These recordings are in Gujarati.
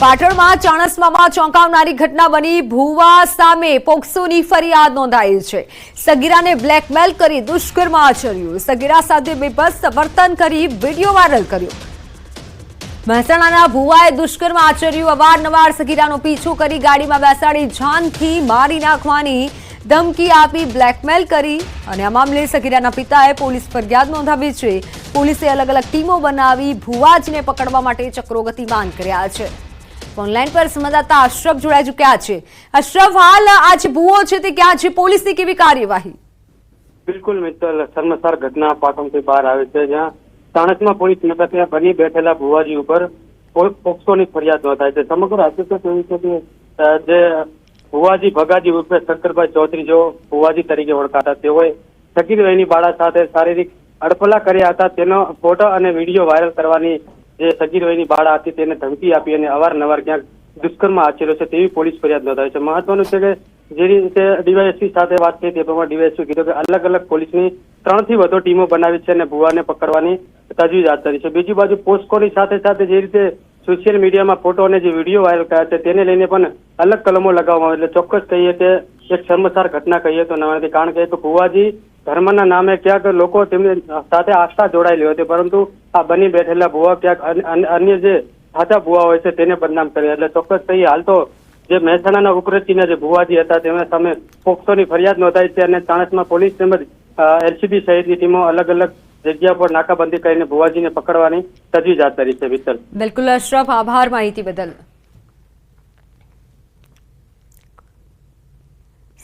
પાટણમાં ચાણસ્મામાં ચોંકાવનારી ઘટના બની ભુવા સામે પોક્સોની ફરિયાદ નોંધાઈ છે। સગીરાને બ્લેકમેલ કરી દુષ્કર્મ આચર્યું, સગીરા સાથે બેબસ વર્તન કરી વિડીયો વાયરલ કર્યો। મહેસાણાના ભુવાએ દુષ્કર્મ આચર્યું, અવારનવાર સગીરાનો પીછો કરી ગાડીમાં બેસાડી જાનથી મારી નાખવાની ધમકી આપી બ્લેકમેલ કરી અને આ મામલે સગીરાના પિતાએ પોલીસ ફરિયાદ નોંધાવી છે। પોલીસે અલગ અલગ ટીમો બનાવી ભુવાજને પકડવા માટે ચક્રો ગતિમાન કર્યા છે। ઓનલાઈન પર સંવાદદાતા અશરફ જોડાઈ ચૂક્યા છે। અશરફ, હાલ આ જે ભુવો છે તે ક્યાં છે, પોલીસની કેવી કાર્યવાહી? બિલકુલ મિત્તલ, શર્મસાર ઘટના પાટણથી બહાર આવે છે, જ્યાં ચાણસ્મા પોલીસ મથકે બની બેઠેલા ભુવાજી ઉપર પોક્સોની ફરિયાદ નોંધાઈ છે। સમગ્ર હકીકત એવી છે કે જે ભુવાજી ભગાજી ઉર્ફે શંકરભાઈ ચૌધરી, જો ભુવાજી તરીકે ઓળખાતા, તેઓએ સગીર વયની બાળા સાથે શારીરિક અડપલા કર્યા હતા। તેનો ફોટો અને વિડીયો વાયરલ કરવાની જે સગીર વયની બાળા હતી તેને ધમકી આપી અને અવારનવાર ક્યાંક દુષ્કર્મ આચર્યો છે તેવી પોલીસ ફરિયાદ નોંધાવી છે। મહત્વનું છે કે જે રીતે ડીવાયએસપી સાથે વાત થઈ તે પ્રમાણે ડીવાયએસપી કીધું કે અલગ અલગ પોલીસની 3 થી વધુ ટીમો બનાવી છે અને ભુવાને પકડવાની તજવીજ હાથ ધરી છે। બીજી બાજુ પોસ્કોની સાથે સાથે જે રીતે સોશિયલ મીડિયામાં ફોટો અને જે વિડીયો વાયરલ કર્યા છે તેને લઈને પણ અલગ કલમો લગાવવામાં આવે, એટલે ચોક્કસ કહીએ કે એક શર્મસાર ઘટના કહીએ તો ન નથી, કારણ કે ભુવાજી ધર્મના નામે ક્યાંક લોકો તેમની સાથે આસ્થા જોડાયેલી હતી, પરંતુ આ બની બેઠેલા ભુવા ક્યાંક અન્ય જે સાચા ભુવા હોય છે તેને બદનામ કર્યા। એટલે ચોક્કસ કહીએ હાલ તો જે મહેસાણાના ઉકરચીના જે ભુવાજી હતા તેમના સામે પોક્સોની ફરિયાદ નોંધાઈ છે અને ચાણસ્મા પોલીસ તેમજ એલસીબી સહિતની ટીમો અલગ અલગ જગ્યા પર નાકાબંધી કરીને ભુવાજીને પકડવાની તજવીજ હાથ ધરી છે। વિત્તલ, બિલકુલ અશરફ, આભાર માહિતી બદલ।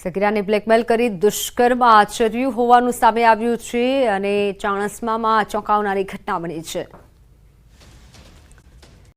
સગીરાને બ્લેકમેલ કરી દુષ્કર્મ આચર્યું હોવાનું સામે આવ્યું છે અને ચાણસ્મામાં ચોંકાવનારી ઘટના બની છે।